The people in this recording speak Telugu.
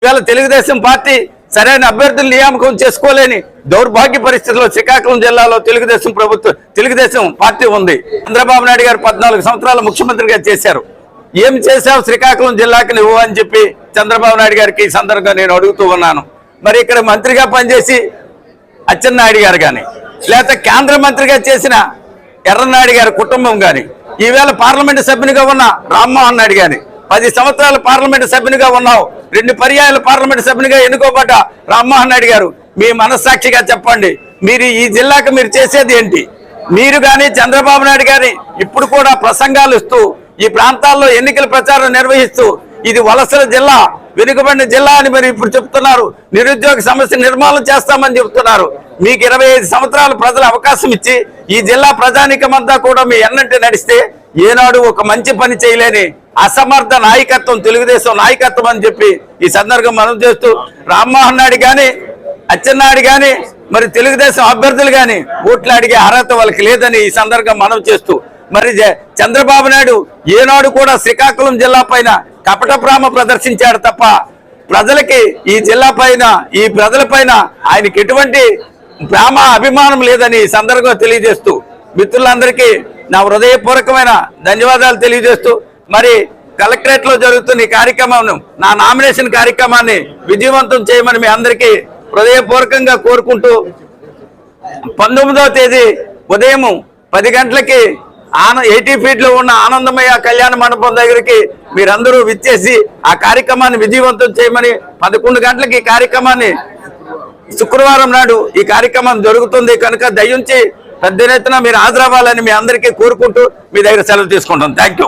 ఇవాళ తెలుగుదేశం పార్టీ సరైన అభ్యర్థులు నియామకం చేసుకోలేని దౌర్భాగ్య పరిస్థితుల్లో శ్రీకాకుళం జిల్లాలో తెలుగుదేశం పార్టీ ఉంది. చంద్రబాబు నాయుడు గారు 14 సంవత్సరాలు ముఖ్యమంత్రిగా చేశారు. ఏం చేశావు శ్రీకాకుళం జిల్లాకి నువ్వు అని చెప్పి చంద్రబాబు నాయుడు గారికి ఈ సందర్భంగా నేను అడుగుతూ ఉన్నాను. మరి ఇక్కడ మంత్రిగా పనిచేసి అచ్చెన్నాయుడు గారు కానీ, లేకపోతే కేంద్ర మంత్రిగా చేసిన ఎర్రన్నాయుడు గారి కుటుంబం కానీ, ఈవేళ పార్లమెంటు సభ్యునిగా ఉన్న రామ్మోహన్ నాయుడు కానీ, 10 సంవత్సరాలు పార్లమెంటు సభ్యునిగా ఉన్నావు, 2 పర్యాయాలు పార్లమెంటు సభ్యునిగా ఎన్నుకోబడ్డ రామ్మోహన్ నాయుడు గారు, మీ మనస్సాక్షిగా చెప్పండి, మీరు ఈ జిల్లాకు మీరు చేసేది ఏంటి? మీరు కానీ చంద్రబాబు నాయుడు గారి ఇప్పుడు కూడా ప్రసంగాలు ఇస్తూ ఈ ప్రాంతాల్లో ఎన్నికల ప్రచారం నిర్వహిస్తూ ఇది వలసల జిల్లా, వెనుకబడిన జిల్లా అని మరి ఇప్పుడు చెప్తున్నారు. నిరుద్యోగ సమస్య నిర్మూలన చేస్తామని చెప్తున్నారు. మీకు 25 సంవత్సరాలు ప్రజలు అవకాశం ఇచ్చి ఈ జిల్లా ప్రజానీకమంతా కూడా మీ ఎన్నంటే నడిస్తే ఏనాడు ఒక మంచి పని చేయలేని అసమర్థ నాయకత్వం తెలుగుదేశం నాయకత్వం అని చెప్పి ఈ సందర్భంగా మనం చేస్తూ, రామ్మోహన్ నాయుడు కానీ అచ్చెన్నాయుడు కానీ మరి తెలుగుదేశం అభ్యర్థులు కానీ ఓట్లు అడిగే అర్హత వాళ్ళకి లేదని ఈ సందర్భంగా మనం చేస్తూ, మరి చంద్రబాబు నాయుడు ఏనాడు కూడా శ్రీకాకుళం జిల్లా పైన కపట ప్రేమ ప్రదర్శించాడు తప్ప ప్రజలకి ఈ జిల్లా పైన ఈ ప్రజల పైన ఆయనకి ఎటువంటి ప్రేమ అభిమానం లేదని ఈ సందర్భంగా తెలియజేస్తూ, మిత్రులందరికీ నా హృదయపూర్వకమైన ధన్యవాదాలు తెలియజేస్తూ, మరి కలెక్టరేట్ లో జరుగుతున్న ఈ కార్యక్రమం నా నామినేషన్ కార్యక్రమాన్ని విజయవంతం చేయమని మీ అందరికీ హృదయపూర్వకంగా కోరుకుంటూ 19వ తేదీ ఉదయం 10 గంటలకి 80 ఫీట్ లో ఉన్న ఆనందమయ్య కళ్యాణ మండపం దగ్గరికి మీరందరూ విచ్చేసి ఆ కార్యక్రమాన్ని విజయవంతం చేయమని, 11 గంటలకి ఈ కార్యక్రమాన్ని శుక్రవారం నాడు ఈ కార్యక్రమం జరుగుతుంది కనుక దయించి పెద్ద ఎత్తున మీరు హాజరవ్వాలని మీ అందరికీ కోరుకుంటూ మీ దగ్గర సెలవు తీసుకుంటాం. Thank you.